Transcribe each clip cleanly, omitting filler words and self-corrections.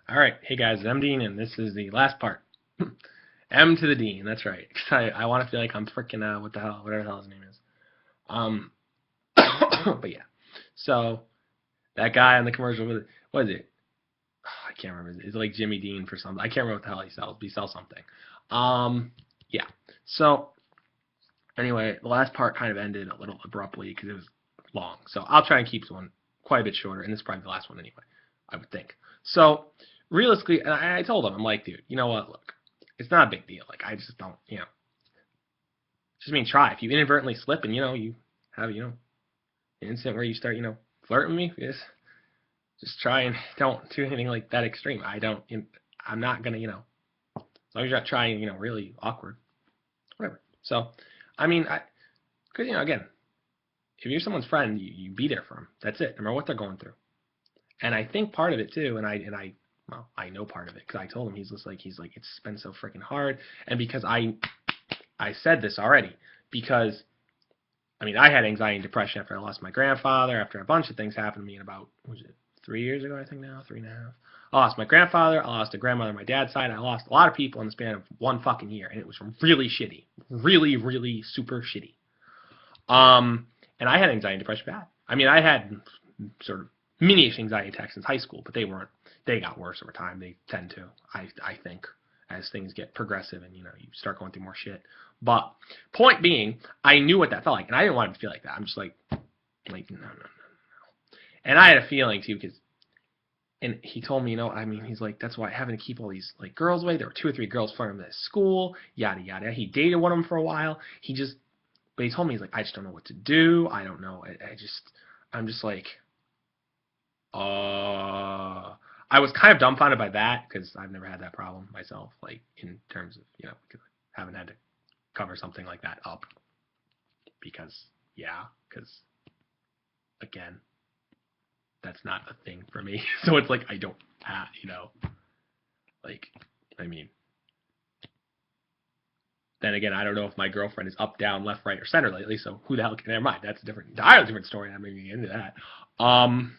All right, hey guys, I'm Dean, and this is the last part. M to the Dean, that's right. 'Cause I want to feel like I'm freaking what the hell, whatever the hell his name is. Um, but yeah. So that guy on the commercial with what is it? I can't remember. It's like Jimmy Dean for something. I can't remember what the hell he sells. But he sells something. Yeah. So anyway, the last part kind of ended a little abruptly because it was long. So I'll try and keep this one quite a bit shorter, and this is probably the last one anyway, I would think. So realistically, and I told him, I'm like, dude, you know what? Look, it's not a big deal. Like, I just don't, just mean try. If you inadvertently slip and you have an incident where you start flirting with me, just try and don't do anything like that extreme. I'm not gonna as long as you're not trying really awkward, whatever. So, I mean, because again, if you're someone's friend, you be there for them. That's it. No matter what they're going through. And I think part of it too, well, I know part of it because I told him he's like it's been so freaking hard, and because I said this already because I mean I had anxiety and depression after I lost my grandfather, after a bunch of things happened to me in about what was it 3 years ago I think now 3.5. I lost my grandfather, I lost a grandmother on my dad's side, I lost a lot of people in the span of one fucking year, and it was really shitty, really super shitty. And I had anxiety and depression bad. I mean, I had sort of mini anxiety attacks since high school, but they weren't. They got worse over time. They tend to, I think, as things get progressive and you start going through more shit. But point being, I knew what that felt like, and I didn't want him to feel like that. I'm just like no. And I had a feeling too, because and he told me, I mean, he's like, that's why having to keep all these like girls away. There were 2 or 3 girls from him at school, yada yada. He dated one of them for a while. But he told me he's like, I just don't know what to do. I don't know. I'm just like, I was kind of dumbfounded by that because I've never had that problem myself, like in terms of because I haven't had to cover something like that up because again, that's not a thing for me. So it's like I don't have, like I mean. Then again, I don't know if my girlfriend is up, down, left, right, or center lately. So who the hell? Never mind. That's a entirely different story. I'm not even get into that.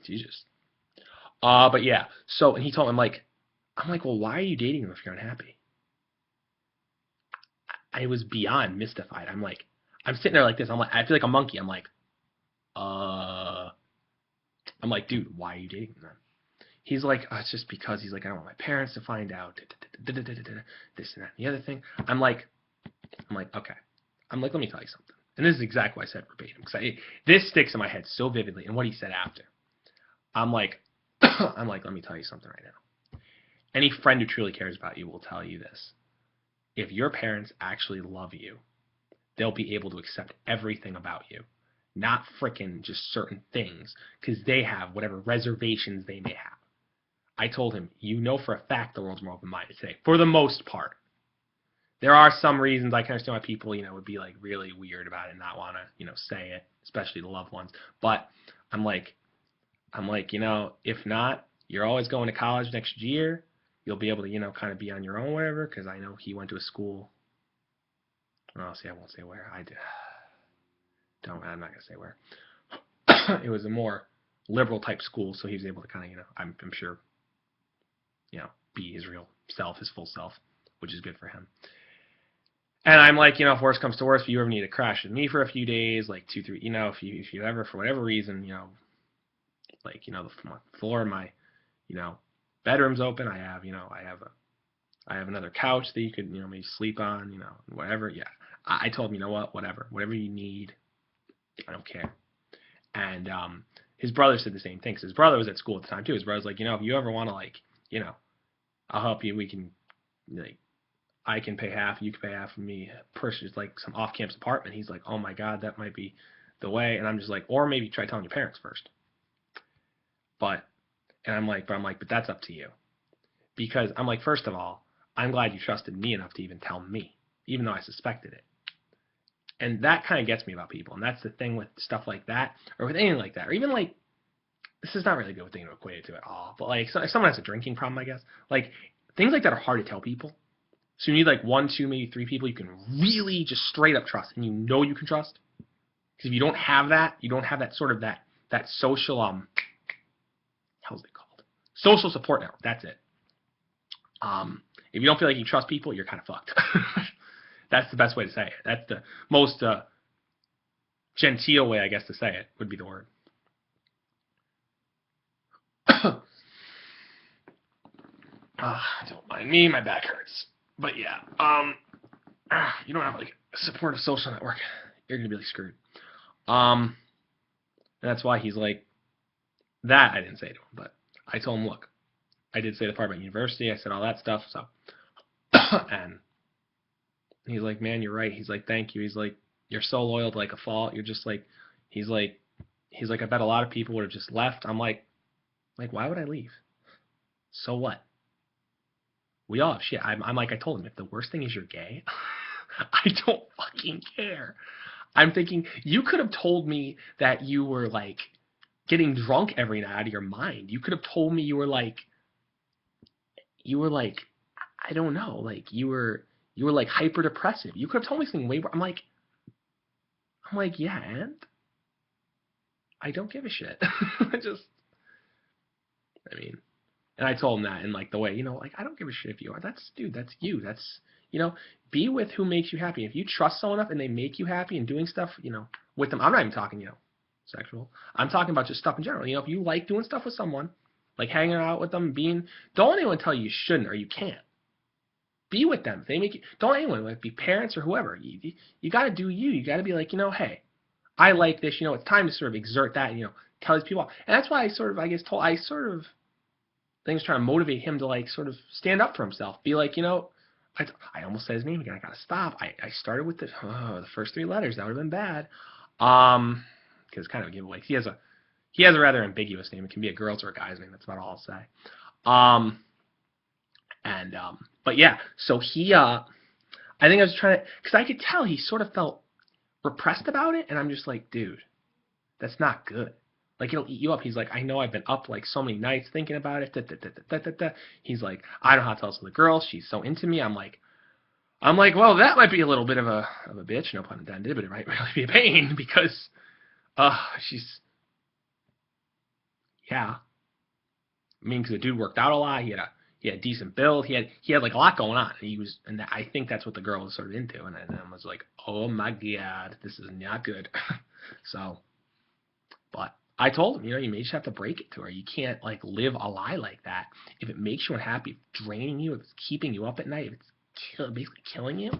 Jesus. But yeah. So and he told me, I'm like, well, why are you dating him if you're unhappy? I was beyond mystified. I'm sitting there like this. I'm like, I feel like a monkey. Uh, I'm like, dude, why are you dating him then? He's like, it's just because he's like, I don't want my parents to find out. This and that, and the other thing. Okay. I'm like, let me tell you something. And this is exactly what I said verbatim because this sticks in my head so vividly. And what he said after, I'm like, let me tell you something right now. Any friend who truly cares about you will tell you this. If your parents actually love you, they'll be able to accept everything about you, not frickin' just certain things, because they have whatever reservations they may have. I told him, for a fact the world's more open-minded today, for the most part. There are some reasons I can understand why people, would be like really weird about it and not want to, say it, especially the loved ones. But I'm like, if not, you're always going to college next year. You'll be able to, kind of be on your own, whatever. Because I know he went to a school. Oh, see, I won't say where. I do. Don't. I'm not gonna say where. It was a more liberal type school, so he was able to kind of, I'm sure, be his real self, his full self, which is good for him. And I'm like, if worst comes to worst, if you ever need to crash with me for a few days, like 2, 3, if you ever, for whatever reason, like, the floor in my, bedroom's open. I have another couch that you could, maybe sleep on, whatever. Yeah. I told him, whatever you need, I don't care. And his brother said the same thing. Cause his brother was at school at the time too. His brother's like, if you ever want to I'll help you. We can, I can pay half, you can pay half of me. Purchase like some off-campus apartment. He's like, oh my God, that might be the way. And I'm just like, or maybe try telling your parents first. But that's up to you. Because I'm like, first of all, I'm glad you trusted me enough to even tell me, even though I suspected it. And that kind of gets me about people. And that's the thing with stuff like that, or with anything like that, or even like, this is not really a good thing to equate it to at all. But like, if someone has a drinking problem, I guess, like things like that are hard to tell people. So you need like 1, 2, maybe 3 people you can really just straight up trust, and you can trust. Because if you don't have that, sort of that social how's it called? Social support network. That's it. If you don't feel like you trust people, you're kind of fucked. That's the best way to say it. That's the most genteel way, I guess, to say it would be the word. Don't mind me, my back hurts. But yeah, you don't have like a supportive social network, you're gonna be like screwed. And that's why he's like that. I didn't say to him, but I told him, look, I did say the part about university. I said all that stuff. So, and he's like, man, you're right. He's like, thank you. He's like, you're so loyal to like a fault. You're just like, he's like, I bet a lot of people would have just left. I'm like, why would I leave? So what? We all have shit. I'm like, I told him, if the worst thing is you're gay, I don't fucking care. I'm thinking, you could have told me that you were like getting drunk every night out of your mind. You could have told me you were like, I don't know, like you were like hyper depressive. You could have told me something way more. I'm like, yeah, and I don't give a shit. I mean, and I told him that in like the way, like, I don't give a shit if you are. That's you. That's, be with who makes you happy. If you trust someone enough and they make you happy and doing stuff, with them. I'm not even talking, sexual. I'm talking about just stuff in general. If you like doing stuff with someone, like hanging out with them, don't anyone tell you shouldn't or you can't. Be with them. If they make you, don't anyone, like, be parents or whoever. You got to do you. You got to be like, hey, I like this. It's time to sort of exert that. And, tell these people. And that's why I was trying to motivate him to like sort of stand up for himself. Be like, I almost said his name again. I gotta stop. I started with the first three letters. That would have been bad. Because it's kind of a giveaway. He has a rather ambiguous name. It can be a girl's or a guy's name. That's about all I'll say. But yeah. So he I think I was trying to, because I could tell he sort of felt repressed about it, and I'm just like, dude, that's not good. Like, it'll eat you up. He's like, I know I've been up like so many nights thinking about it. He's like, I don't know how to tell this to the girl. She's so into me. I'm like, well, that might be a little bit of a bitch, no pun intended, but it might really be a pain because, she's, yeah. I mean, because the dude worked out a lot. He had a decent build. He had like a lot going on. And I think that's what the girl was sort of into. And I was like, oh my god, this is not good. So, but I told him, you may just have to break it to her. You can't like live a lie like that. If it makes you unhappy, if it's draining you, if it's keeping you up at night, if it's basically killing you.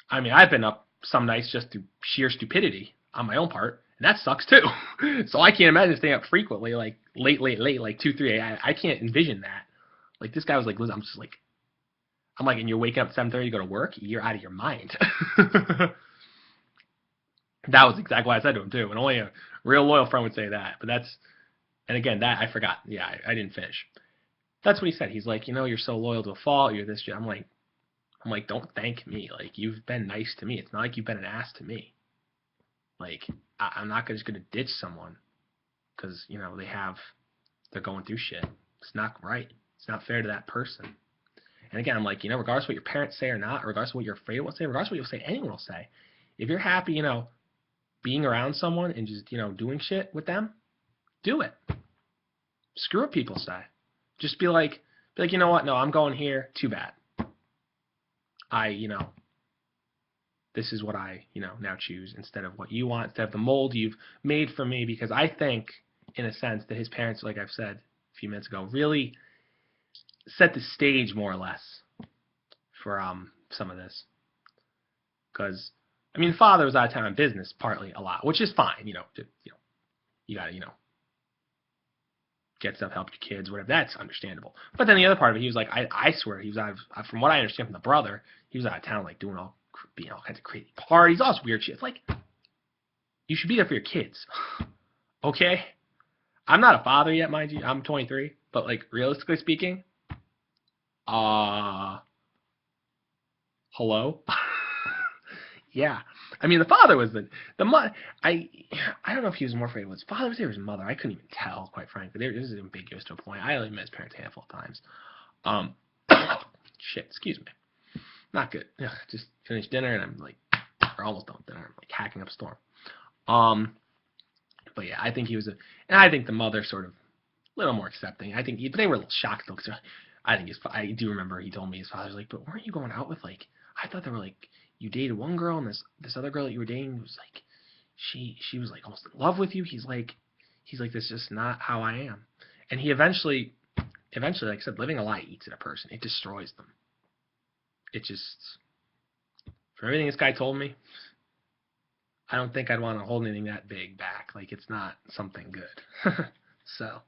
I mean, I've been up some nights just through sheer stupidity on my own part, and that sucks too. So I can't imagine staying up frequently, like late, like 2, 3 a.m. I can't envision that. Like, this guy was like, listen, I'm like, and you're waking up at 7:30 to go to work? You're out of your mind. That was exactly what I said to him too, and only a real loyal friend would say that. But and again, that I forgot. Yeah, I didn't finish. That's what he said. He's like, you're so loyal to a fault. You're this. I'm like, don't thank me. Like, you've been nice to me. It's not like you've been an ass to me. Like, I'm not just gonna ditch someone because they're going through shit. It's not right. It's not fair to that person. And again, I'm like, regardless of what your parents say or not, regardless of what you're afraid will say, regardless of what you'll say, anyone will say. If you're happy, being around someone and just, doing shit with them, do it. Screw what people say. Just be like, you know what? No, I'm going here. Too bad. This is what I, now choose instead of what you want, instead of the mold you've made for me, because I think, in a sense, that his parents, like I've said a few minutes ago, really set the stage more or less for some of this. Because I mean, the father was out of town on business partly a lot, which is fine, you gotta, get stuff, help your kids, whatever. That's understandable. But then the other part of it, he was like, I swear, he was out of, from what I understand from the brother, he was out of town, like, doing all kinds of crazy parties, all this weird shit. It's like, you should be there for your kids, okay? I'm not a father yet, mind you. I'm 23, but like, realistically speaking, hello? Yeah, I mean, the father was the mother. I don't know if he was more afraid of his father or his mother. I couldn't even tell, quite frankly. This is ambiguous to a point. I only met his parents a handful of times. Shit, excuse me. Not good. Ugh, just finished dinner and I'm like, or almost done with dinner. I'm like hacking up a storm. But yeah, I think he was and I think the mother sort of little more accepting. I think, but they were a little shocked though, because I do remember he told me his father's like, but weren't you going out with like? I thought they were like you dated one girl and this other girl that you were dating was like she was like almost in love with you. He's like this is just not how I am. And he eventually like I said, living a lie eats at a person. It destroys them. It just from everything this guy told me, I don't think I'd want to hold anything that big back. Like it's not something good. So,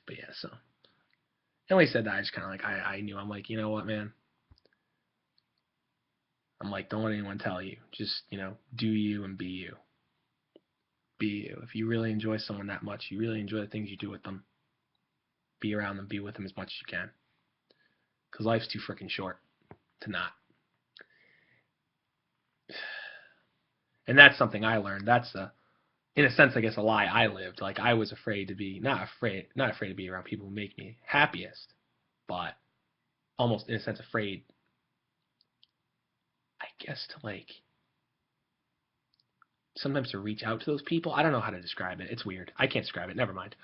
but yeah, so. And when he said that, I just kind of like, I knew. I'm like, you know what, man? I'm like, don't let anyone tell you. Just, do you and be you. Be you. If you really enjoy someone that much, you really enjoy the things you do with them, be around them, be with them as much as you can. Because life's too freaking short to not. And that's something I learned. That's in a sense, I guess, a lie I lived. Like I was afraid to be, not afraid to be around people who make me happiest, but almost in a sense afraid, I guess, to like sometimes to reach out to those people. I don't know how to describe it. It's weird. I can't describe it. Never mind.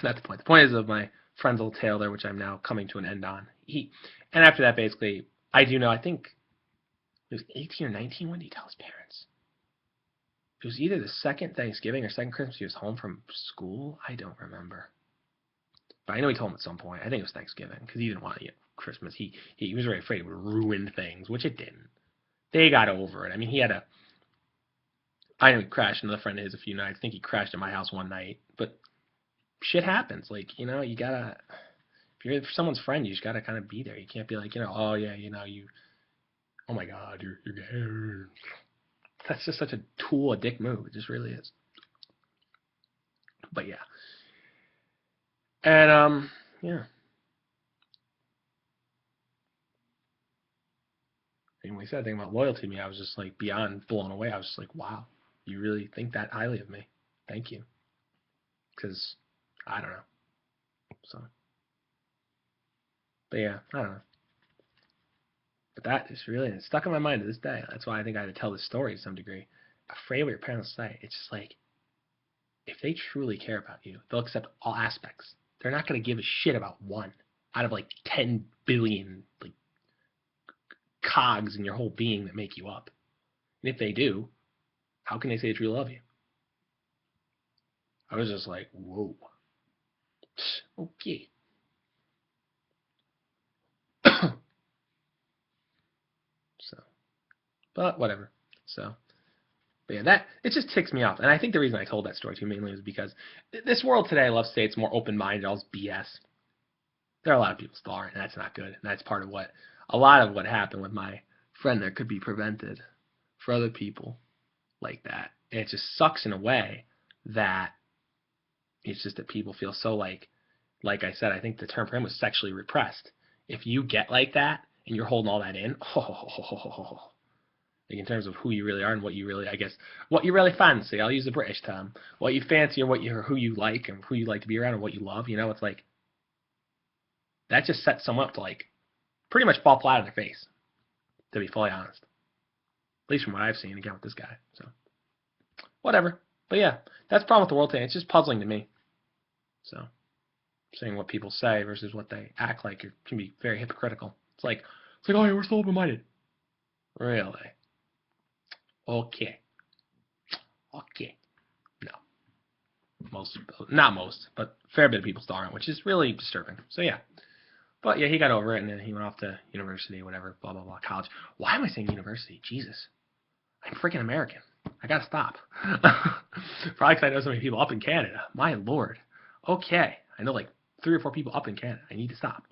That's the point. The point is of my friend's little tale there, which I'm now coming to an end on. And after that, basically, I do know, I think it was 18 or 19 when did he tell his parents? It was either the second Thanksgiving or second Christmas he was home from school. I don't remember. But I know he told him at some point. I think it was Thanksgiving because he didn't want to get Christmas. He was very afraid it would ruin things, which it didn't. They got over it. I mean, I know he crashed another friend of his a few nights. I think he crashed at my house one night. But shit happens. Like, you gotta, if you're someone's friend, you just gotta kind of be there. You can't be like, oh yeah, oh my God, you're gay. That's just such a tool, a dick move. It just really is. But yeah. And yeah. And when he said that thing about loyalty to me, I was just like beyond blown away. I was just like, wow, you really think that highly of me? Thank you. Because I don't know. So, but yeah, I don't know. But that is really it's stuck in my mind to this day. That's why I think I had to tell this story to some degree. Afraid of what your parents say. It's just like if they truly care about you, they'll accept all aspects. They're not going to give a shit about one out of like 10 billion like cogs in your whole being that make you up. And if they do, how can they say they truly love you? I was just like, whoa. Okay. So, but whatever. So, but yeah, it just ticks me off. And I think the reason I told that story to you mainly was because this world today, I love to say it's more open-minded, all this BS. There are a lot of people still aren't, and that's not good. And that's part of a lot of what happened with my friend there could be prevented for other people like that. And it just sucks in a way that it's just that people feel so like I said, I think the term for him was sexually repressed. If you get like that and you're holding all that in, like in terms of who you really are and what you really, I guess, what you really fancy. I'll use the British term. What you fancy or who you like and who you like to be around and what you love. It's like that just sets someone up to like pretty much fall flat on their face. To be fully honest, at least from what I've seen again with this guy. So whatever. But yeah, that's the problem with the world today. It's just puzzling to me. So saying what people say versus what they act like it can be very hypocritical. It's like oh yeah, we're so open-minded. Really? Okay. No. Not most, but a fair bit of people still aren't, which is really disturbing. So yeah. But yeah, he got over it and then he went off to university, whatever, blah, blah, blah, college. Why am I saying university? Jesus. I'm freaking American. I gotta stop. Probably because I know so many people up in Canada. My lord. Okay. I know like 3 or 4 people up in Canada. I need to stop.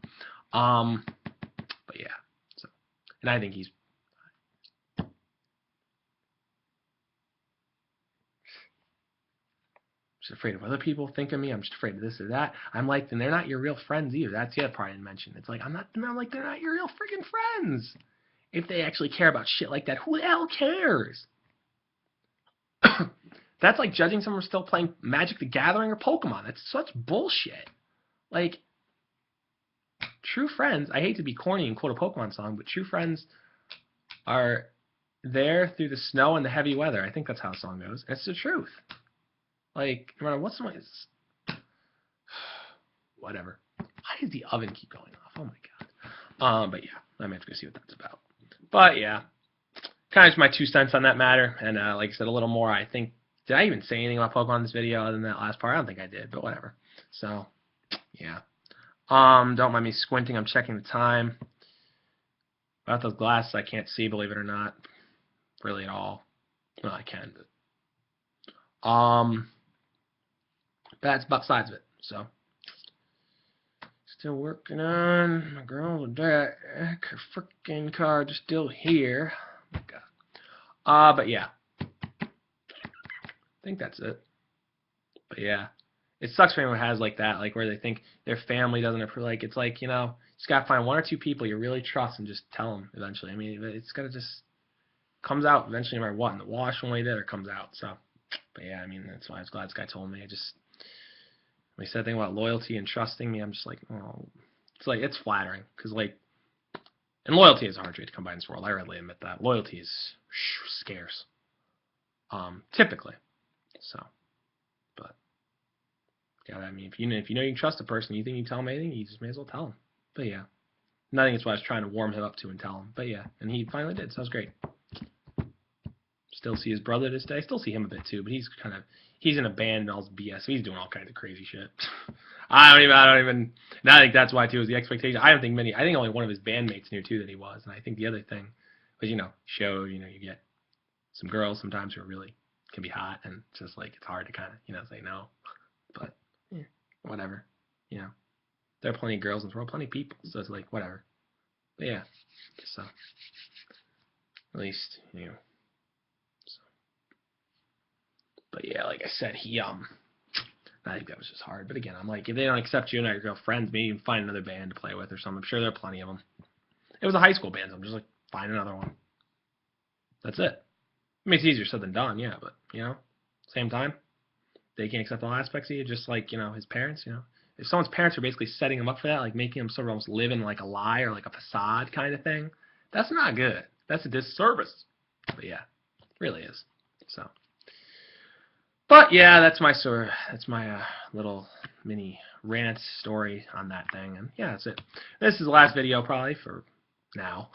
But yeah. So, and I think he's just afraid of other people think of me. I'm just afraid of this or that. I'm like, then they're not your real friends either. That's the other part I didn't mention. It's like I'm like they're not your real freaking friends. If they actually care about shit like that, who the hell cares? That's like judging someone still playing Magic the Gathering or Pokemon. That's such bullshit. Like, true friends, I hate to be corny and quote a Pokemon song, but true friends are there through the snow and the heavy weather. I think that's how the song goes. It's the truth. Like, no matter what someone is. whatever. Why does the oven keep going off? Oh my god. But yeah, I'm gonna have to go see what that's about. But yeah, kind of just my 2 cents on that matter. And like I said, a little more. I think, did I even say anything about Pokemon in this video other than that last part? I don't think I did, but whatever. So yeah. Don't mind me squinting. I'm checking the time. Without those glasses, I can't see, believe it or not, really at all. Well, I can, but that's about the size of it. So still working on my girl's deck. Her freaking card's still here. Oh my god. But yeah, I think that's it. But yeah, it sucks for anyone who has like that, like where they think their family doesn't approve. Like it's like, you know, you just gotta find 1 or 2 people you really trust and just tell them eventually. I mean, it's gotta just comes out eventually no matter what. And the wash one way there comes out. So, but yeah, I mean, that's why I was glad this guy told me. I just, when he said thing about loyalty and trusting me, I'm just like, oh, it's like, it's flattering. Because like, and loyalty is a hard trait to come by in this world. I readily admit that. Loyalty is scarce. Typically. So, but, yeah, I mean, if you know you can trust a person, you think you can tell them anything, you just may as well tell them. But yeah. And I think it's what I was trying to warm him up to and tell him. But yeah, and he finally did, so that was great. Still see his brother this day. Still see him a bit too, but he's in a band and all this BS. So he's doing all kinds of crazy shit. I don't even. And I think that's why too was the expectation. I think only one of his bandmates knew too that he was. And I think the other thing was, you get some girls sometimes who really can be hot, and it's just like it's hard to kind of say no. But yeah, whatever. There are plenty of girls in the world, plenty of people. So it's like whatever. But yeah, so at least So. But yeah, like I said, I think that was just hard. But again, I'm like, if they don't accept you and your girlfriends, maybe even find another band to play with or something. I'm sure there are plenty of them. It was a high school band, so I'm just like, find another one. That's it. I mean, it's easier said than done, yeah, but, same time, they can't accept all aspects of you, just like, his parents, If someone's parents are basically setting them up for that, like making them sort of almost live in like a lie or like a facade kind of thing, that's not good. That's a disservice. But yeah, it really is. So. But yeah, that's my little mini rant story on that thing, and yeah, that's it. This is the last video probably for now.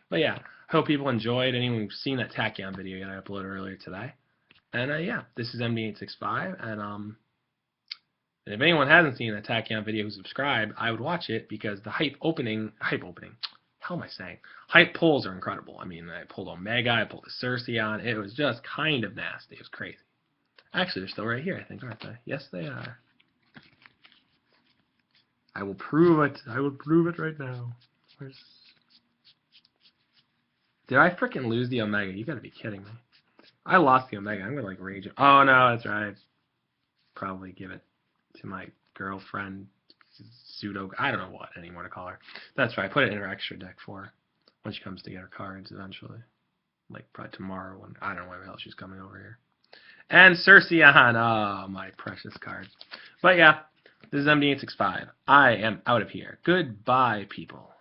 But yeah, hope people enjoyed. Anyone who's seen that Tachyon video that I uploaded earlier today, and yeah, this is MD865, and if anyone hasn't seen that Tachyon video who subscribed, I would watch it because the hype pulls are incredible. I mean, I pulled Omega, I pulled the Cercion. It was just kind of nasty. It was crazy. Actually, they're still right here, I think, aren't they? Yes, they are. I will prove it. I will prove it right now. Did I freaking lose the Omega? You gotta be kidding me. I lost the Omega. I'm gonna, like, rage. Oh, no, that's right. Probably give it to my girlfriend, pseudo. I don't know what anymore to call her. That's right. I put it in her extra deck for her when she comes to get her cards eventually. Like, probably tomorrow when, I don't know when the hell she's coming over here. And Cercion, oh, my precious card. But yeah, this is MD865. I am out of here. Goodbye, people.